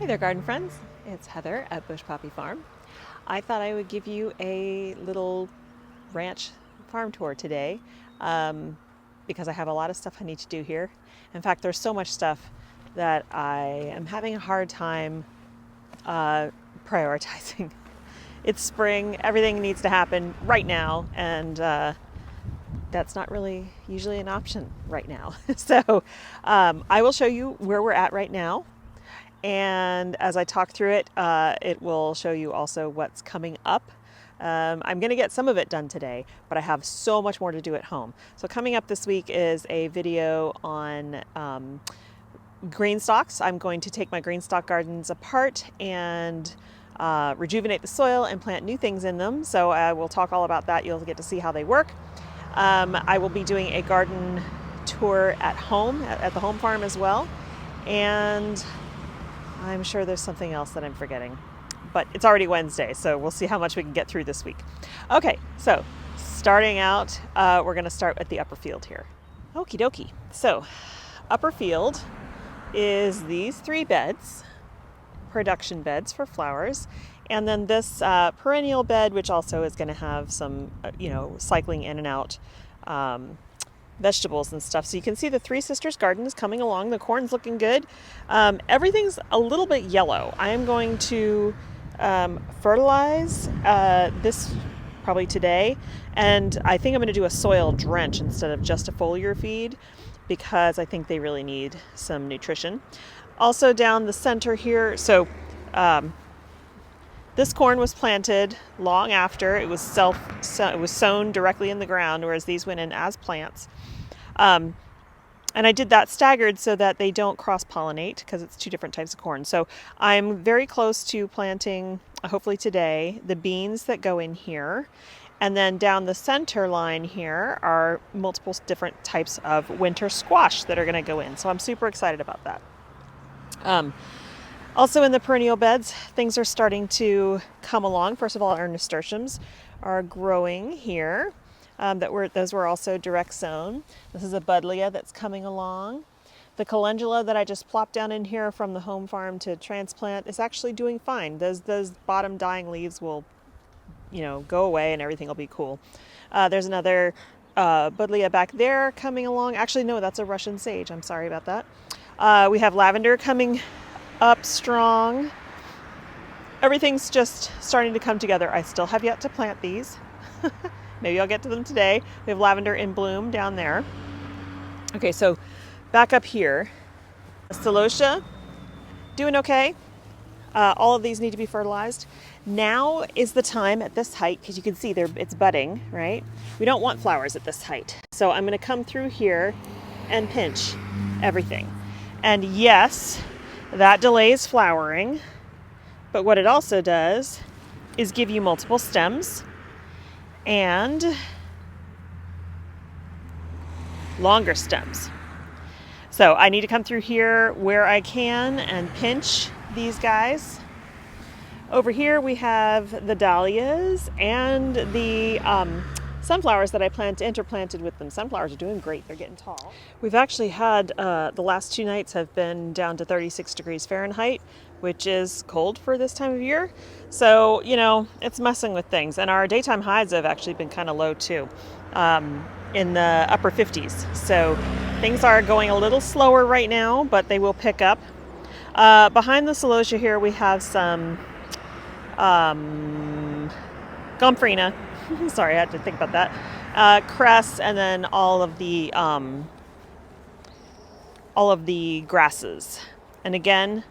Hey there, garden friends. It's Heather at Bush Poppy Farm. I thought I would give you a little ranch farm tour today because I have a lot of stuff I need to do here. In fact, there's so much stuff that I am having a hard time prioritizing. It's spring, everything needs to happen right now, and that's not really usually an option right now. So I will show you where we're at right now. And as I talk through it, it will show you also what's coming up. I'm going to get some of it done today, but I have so much more to do at home. So coming up this week is a video on green stalks. I'm going to take my green stalk gardens apart and rejuvenate the soil and plant new things in them. So I will talk all about that. You'll get to see how they work. I will be doing a garden tour at home, at the home farm as well. And I'm sure there's something else that I'm forgetting, but it's already Wednesday, so we'll see how much we can get through this week. Okay, so starting out, we're going to start at the upper field here. Okie dokie. So upper field is these 3 beds, production beds for flowers, and then this perennial bed, which also is going to have some, cycling in and out vegetables and stuff. So you can see the Three Sisters garden is coming along. The corn's looking good. Everything's a little bit yellow. I am going to fertilize this probably today, and I think I'm going to do a soil drench instead of just a foliar feed because I think they really need some nutrition. Also down the center here, so this corn was planted long after it was sown directly in the ground, whereas these went in as plants. And I did that staggered so that they don't cross-pollinate because it's 2 different types of corn. So I'm very close to planting, hopefully today, the beans that go in here. And then down the center line here are multiple different types of winter squash that are going to go in. So I'm super excited about that. Also in the perennial beds, things are starting to come along. First of all, our nasturtiums are growing here. Those were also direct sown. This is a buddleia that's coming along. The calendula that I just plopped down in here from the home farm to transplant is actually doing fine. Those bottom dying leaves will, go away and everything will be cool. There's another buddleia back there coming along. Actually, no, that's a Russian sage. I'm sorry about that. We have lavender coming up strong. Everything's just starting to come together. I still have yet to plant these. Maybe I'll get to them today. We have lavender in bloom down there. Okay, so back up here. Celosia, doing okay. All of these need to be fertilized. Now is the time at this height, because you can see it's budding, right? We don't want flowers at this height. So I'm going to come through here and pinch everything. And yes, that delays flowering, but what it also does is give you multiple stems and longer stems. So I need to come through here where I can and pinch these guys. Over here we have the dahlias and the sunflowers that I interplanted with them. Sunflowers are doing great. They're getting tall. We've actually had the last 2 nights have been down to 36 degrees Fahrenheit, which is cold for this time of year. So, it's messing with things. And our daytime highs have actually been kind of low too, in the upper 50s. So things are going a little slower right now, but they will pick up. Behind the celosia here, we have some gomphrena. Sorry, I had to think about that. Cress, and then all of the grasses. And again,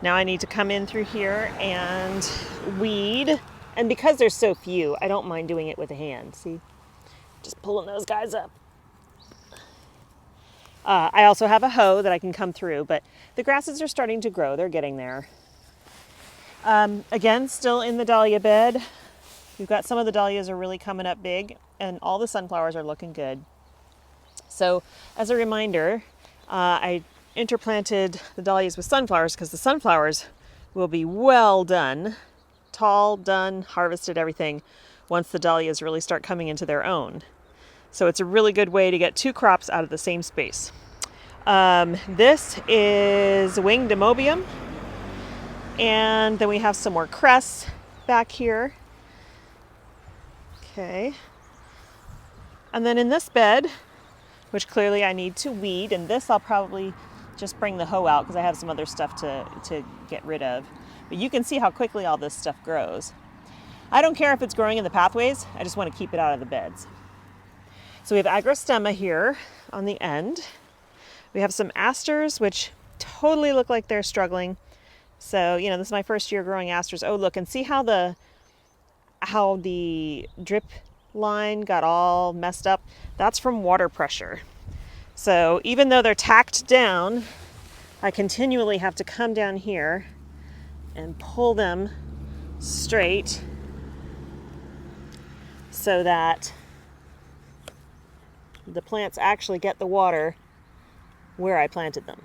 now I need to come in through here and weed. And because there's so few, I don't mind doing it with a hand. See? Just pulling those guys up. I also have a hoe that I can come through, but the grasses are starting to grow. They're getting there. Again, still in the dahlia bed. We've got some of the dahlias are really coming up big, and all the sunflowers are looking good. So as a reminder, I interplanted the dahlias with sunflowers because the sunflowers will be well done, tall, done, harvested, everything, once the dahlias really start coming into their own. So it's a really good way to get 2 crops out of the same space. This is winged amoebium. And then we have some more cress back here. Okay. And then in this bed, which clearly I need to weed, and this I'll probably just bring the hoe out because I have some other stuff to get rid of. But you can see how quickly all this stuff grows. I don't care if it's growing in the pathways, I just want to keep it out of the beds. So we have agrostemma here on the end. We have some asters, which totally look like they're struggling. So, you know, this is my first year growing asters. Oh, look, and see how the drip line got all messed up? That's from water pressure. So even though they're tacked down, I continually have to come down here and pull them straight so that the plants actually get the water where I planted them.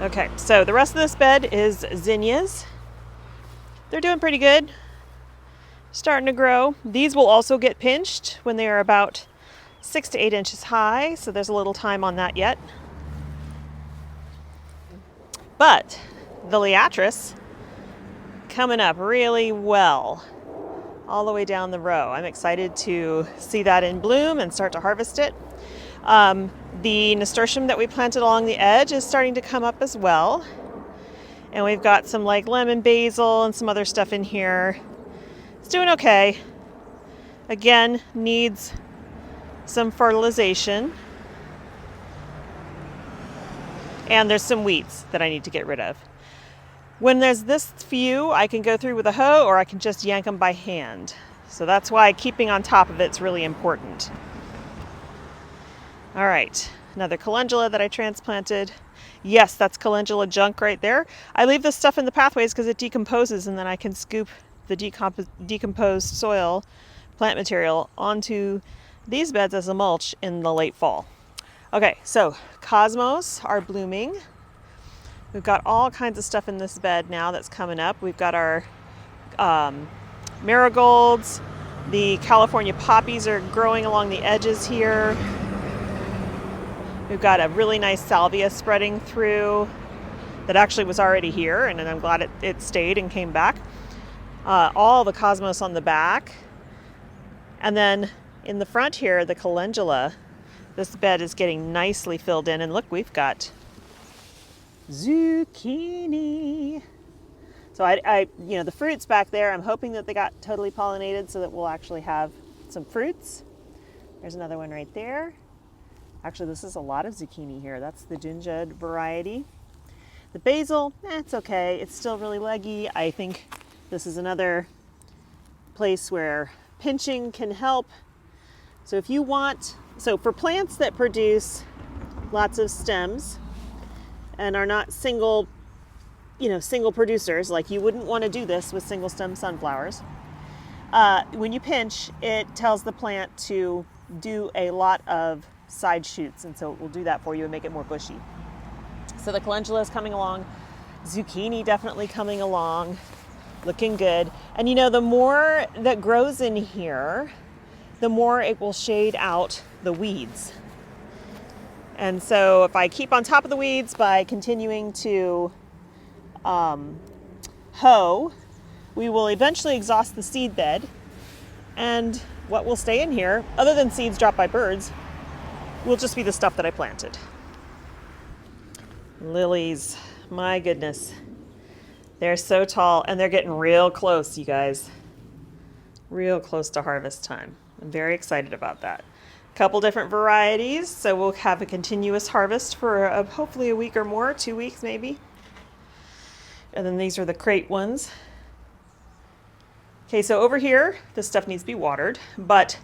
Okay, so the rest of this bed is zinnias. They're doing pretty good. Starting to grow. These will also get pinched when they are about 6 to 8 inches high, so there's a little time on that yet. But the liatris coming up really well all the way down the row. I'm excited to see that in bloom and start to harvest it. The nasturtium that we planted along the edge is starting to come up as well. And we've got some like lemon basil and some other stuff in here. It's doing okay. Again, needs some fertilization. And there's some weeds that I need to get rid of. When there's this few, I can go through with a hoe or I can just yank them by hand. So that's why keeping on top of it's really important. All right, another calendula that I transplanted. Yes, that's calendula junk right there. I leave this stuff in the pathways because it decomposes, and then I can scoop the decomposed soil, plant material, onto these beds as a mulch in the late fall. Okay, so cosmos are blooming. We've got all kinds of stuff in this bed now that's coming up. We've got our marigolds. The California poppies are growing along the edges here. We've got a really nice salvia spreading through that actually was already here, and I'm glad it stayed and came back. All the cosmos on the back. And then in the front here, the calendula. This bed is getting nicely filled in, and look, we've got zucchini. So I the fruits back there, I'm hoping that they got totally pollinated so that we'll actually have some fruits. There's another one right there. Actually, this is a lot of zucchini here. That's the Dunjud variety. The basil, it's okay. It's still really leggy. I think this is another place where pinching can help. So if you want, so for plants that produce lots of stems and are not single producers, like you wouldn't want to do this with single stem sunflowers. When you pinch, it tells the plant to do a lot of side shoots, and so it will do that for you and make it more bushy. So the calendula is coming along, zucchini definitely coming along, looking good. And the more that grows in here, the more it will shade out the weeds. And so if I keep on top of the weeds by continuing to hoe, we will eventually exhaust the seed bed, and what will stay in here, other than seeds dropped by birds, will just be the stuff that I planted. Lilies, my goodness. They're so tall, and they're getting real close, you guys. Real close to harvest time. I'm very excited about that. A couple different varieties, so we'll have a continuous harvest for hopefully a week or more, 2 weeks maybe. And then these are the crate ones. Okay, so over here, this stuff needs to be watered, but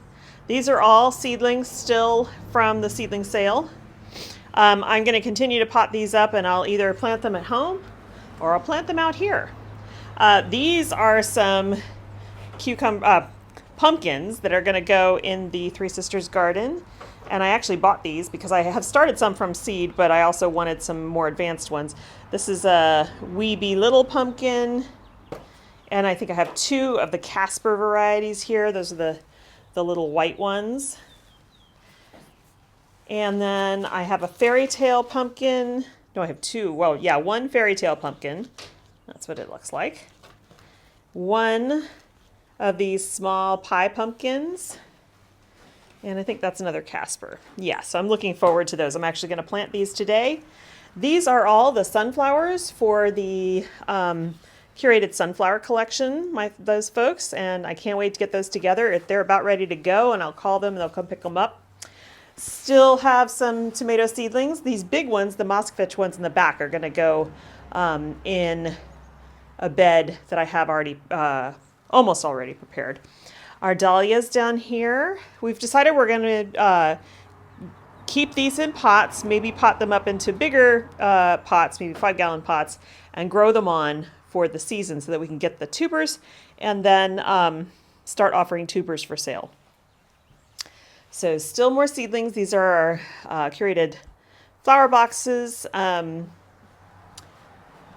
these are all seedlings still from the seedling sale. I'm going to continue to pot these up, and I'll either plant them at home or I'll plant them out here. These are some pumpkins that are going to go in the Three Sisters garden. And I actually bought these because I have started some from seed, but I also wanted some more advanced ones. This is a Weeby Little Pumpkin, and I think I have 2 of the Casper varieties here. Those are the little white ones. And then I have a fairy tale pumpkin. No, I have 2. Well, yeah, 1 fairy tale pumpkin. That's what it looks like. One of these small pie pumpkins. And I think that's another Casper. Yeah, so I'm looking forward to those. I'm actually going to plant these today. These are all the sunflowers for the curated sunflower collection, those folks, and I can't wait to get those together. If they're about ready to go, and I'll call them and they'll come pick them up. Still have some tomato seedlings. These big ones, the moskvich ones in the back, are going to go in a bed that I have already, almost already prepared. Our dahlias down here, we've decided we're going to keep these in pots, maybe pot them up into bigger pots, maybe 5-gallon pots, and grow them on for the season so that we can get the tubers and then start offering tubers for sale. So still more seedlings. These are our curated flower boxes.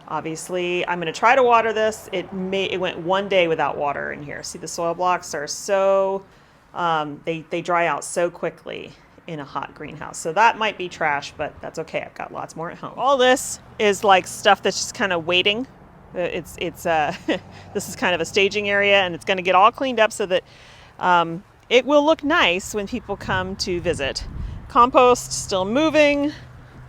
Obviously, I'm going to try to water this. It went 1 day without water in here. See, the soil blocks are so, they dry out so quickly in a hot greenhouse. So that might be trash, but that's okay. I've got lots more at home. All this is like stuff that's just kind of waiting. It's this is kind of a staging area, and it's going to get all cleaned up so that it will look nice when people come to visit. Compost still moving.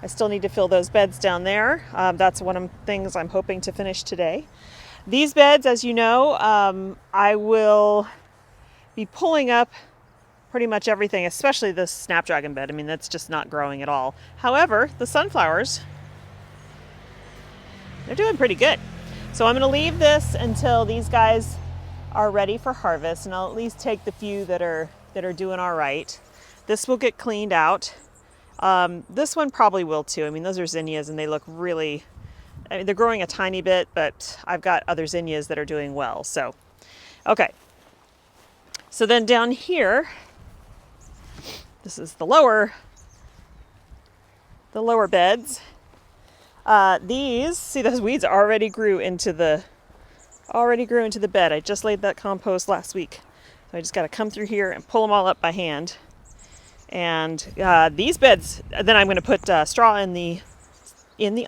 I still need to fill those beds down there. That's one of the things I'm hoping to finish today. These beds, as you know, I will be pulling up pretty much everything, especially the snapdragon bed. I mean, that's just not growing at all. However, the sunflowers, they're doing pretty good. So I'm going to leave this until these guys are ready for harvest, and I'll at least take the few that are doing all right. This will get cleaned out. This one probably will too. I mean, those are zinnias and they look really, I mean, they're growing a tiny bit, but I've got other zinnias that are doing well. So, okay. So then down here, this is the lower beds. These, see, those weeds already grew into the bed. I just laid that compost last week. So I just got to come through here and pull them all up by hand. And these beds, then I'm going to put straw in the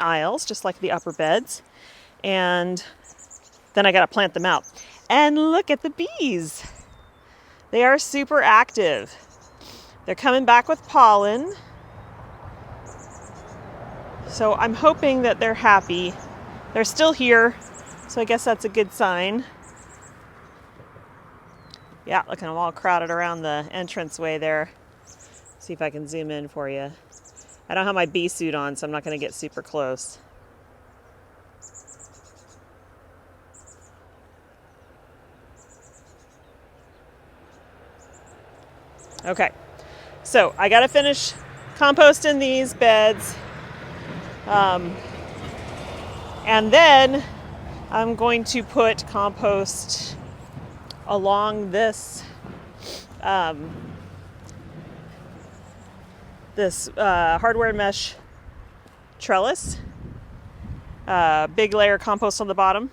aisles, just like the upper beds. And then I got to plant them out. And look at the bees. They are super active. They're coming back with pollen. So I'm hoping that they're happy. They're still here, so I guess that's a good sign. Yeah, look at them all crowded around the entranceway there. See if I can zoom in for you. I don't have my bee suit on, so I'm not going to get super close. Okay, so I got to finish composting these beds. And then I'm going to put compost along this hardware mesh trellis, big layer of compost on the bottom,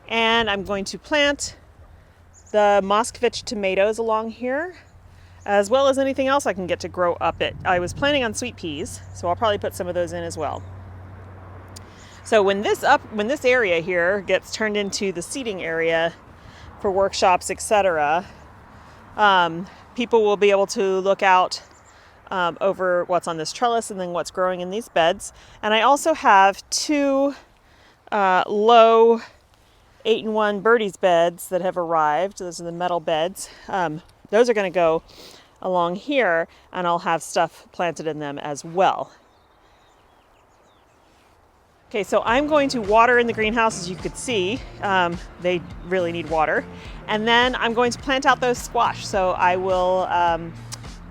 and I'm going to plant the moskvich tomatoes along here, as well as anything else I can get to grow up it. I was planning on sweet peas, so I'll probably put some of those in as well. So when this area here gets turned into the seating area for workshops, etc., people will be able to look out over what's on this trellis and then what's growing in these beds. And I also have two low 8-in-1 birdies beds that have arrived. Those are the metal beds. Those are going to go along here, and I'll have stuff planted in them as well. Okay, so I'm going to water in the greenhouse, as you could see. They really need water. And then I'm going to plant out those squash. So I will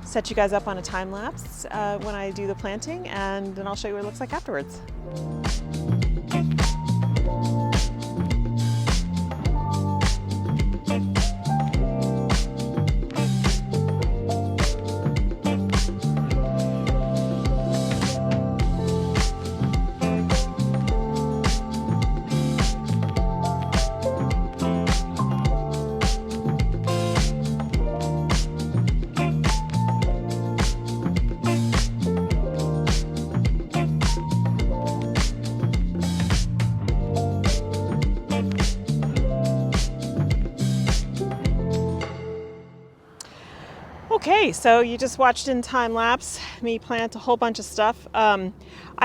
set you guys up on a time lapse when I do the planting, and then I'll show you what it looks like afterwards. Okay, so you just watched in time lapse me plant a whole bunch of stuff. I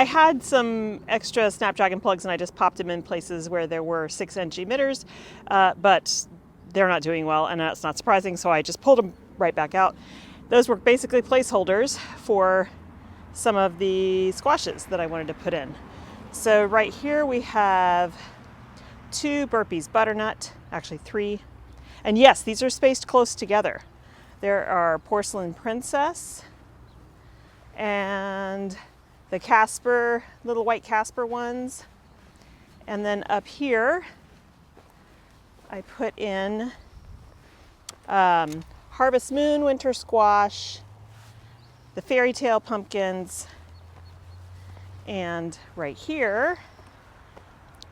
had some extra Snapdragon plugs and I just popped them in places where there were 6-inch emitters, but they're not doing well, and that's not surprising, so I just pulled them right back out. Those were basically placeholders for some of the squashes that I wanted to put in. So right here we have 2 burpees butternut, actually 3. And yes, these are spaced close together. There are porcelain princess and the Casper, little white Casper ones. And then up here, I put in Harvest Moon winter squash, the fairy tale pumpkins, and right here,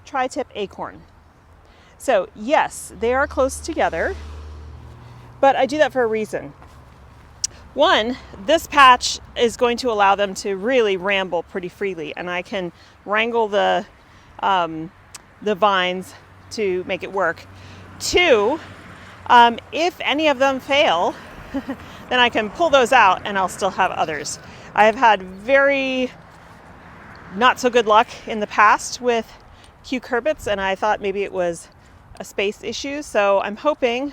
tri-tip acorn. So yes, they are close together, but I do that for a reason. One, this patch is going to allow them to really ramble pretty freely, and I can wrangle the vines to make it work. 2, if any of them fail, then I can pull those out and I'll still have others. I have had very not so good luck in the past with cucurbits, and I thought maybe it was a space issue, so I'm hoping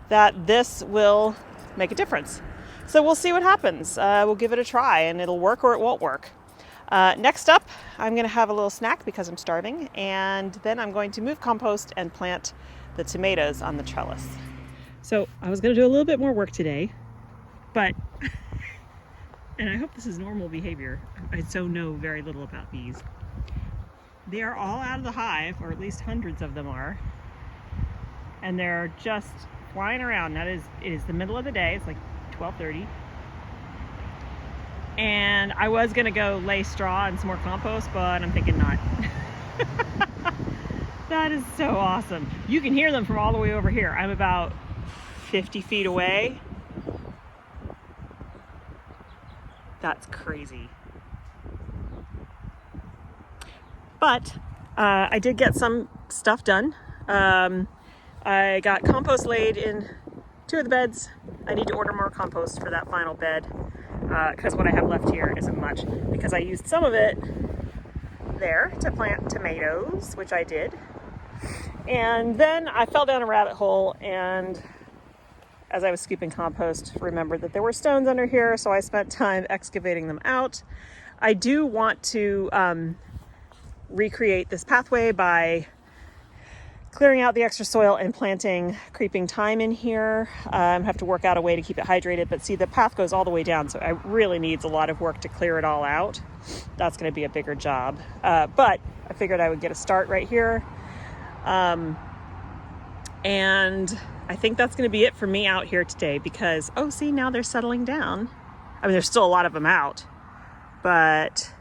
that this will make a difference. So we'll see what happens. We'll give it a try and it'll work or it won't work. Next up, I'm going to have a little snack because I'm starving, and then I'm going to move compost and plant the tomatoes on the trellis. So I was going to do a little bit more work today, but, and I hope this is normal behavior. I so know very little about bees. They are all out of the hive, or at least hundreds of them are, and they're just flying around. It is the middle of the day. It's like 12:30. And I was gonna go lay straw and some more compost, but I'm thinking not. That is so awesome. You can hear them from all the way over here. I'm about 50 feet away. That's crazy. But I did get some stuff done. I got compost laid in 2 of the beds. I need to order more compost for that final bed because what I have left here isn't much, because I used some of it there to plant tomatoes, which I did. And then I fell down a rabbit hole, and as I was scooping compost, remembered that there were stones under here, so I spent time excavating them out. I do want to recreate this pathway by clearing out the extra soil and planting creeping thyme in here. I have to work out a way to keep it hydrated, but see, the path goes all the way down, so it really needs a lot of work to clear it all out. That's going to be a bigger job, but I figured I would get a start right here. And I think that's going to be it for me out here today, because, oh, see, now they're settling down. I mean, there's still a lot of them out, but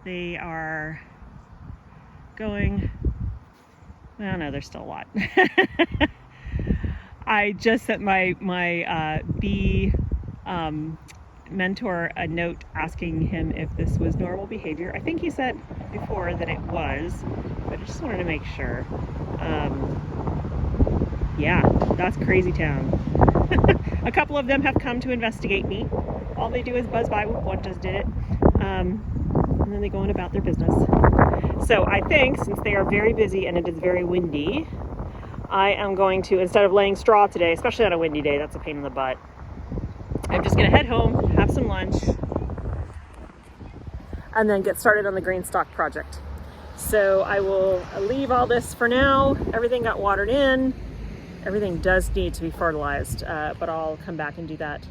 they are going... Oh, no, there's still a lot. I just sent my bee mentor a note asking him if this was normal behavior. I think he said before that it was, but I just wanted to make sure. Yeah, that's crazy town. A couple of them have come to investigate me. All they do is buzz by. One just did it. And then they go on about their business. So I think, since they are very busy and it is very windy, I am going to, instead of laying straw today, especially on a windy day, that's a pain in the butt, I'm just going to head home, have some lunch, and then get started on the green stock project. So I will leave all this for now. Everything got watered in. Everything does need to be fertilized, but I'll come back and do that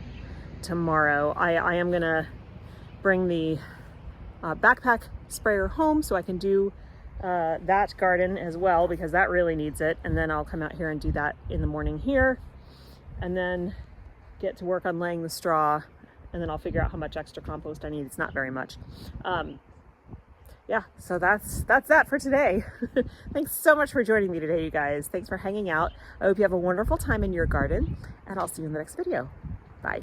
tomorrow. I am going to bring the backpack sprayer home so I can do that garden as well, because that really needs it. And then I'll come out here and do that in the morning here, and then get to work on laying the straw, and then I'll figure out how much extra compost I need. It's not very much. Yeah, so that's that for today. Thanks so much for joining me today, you guys. Thanks for hanging out. I hope you have a wonderful time in your garden, and I'll see you in the next video. Bye.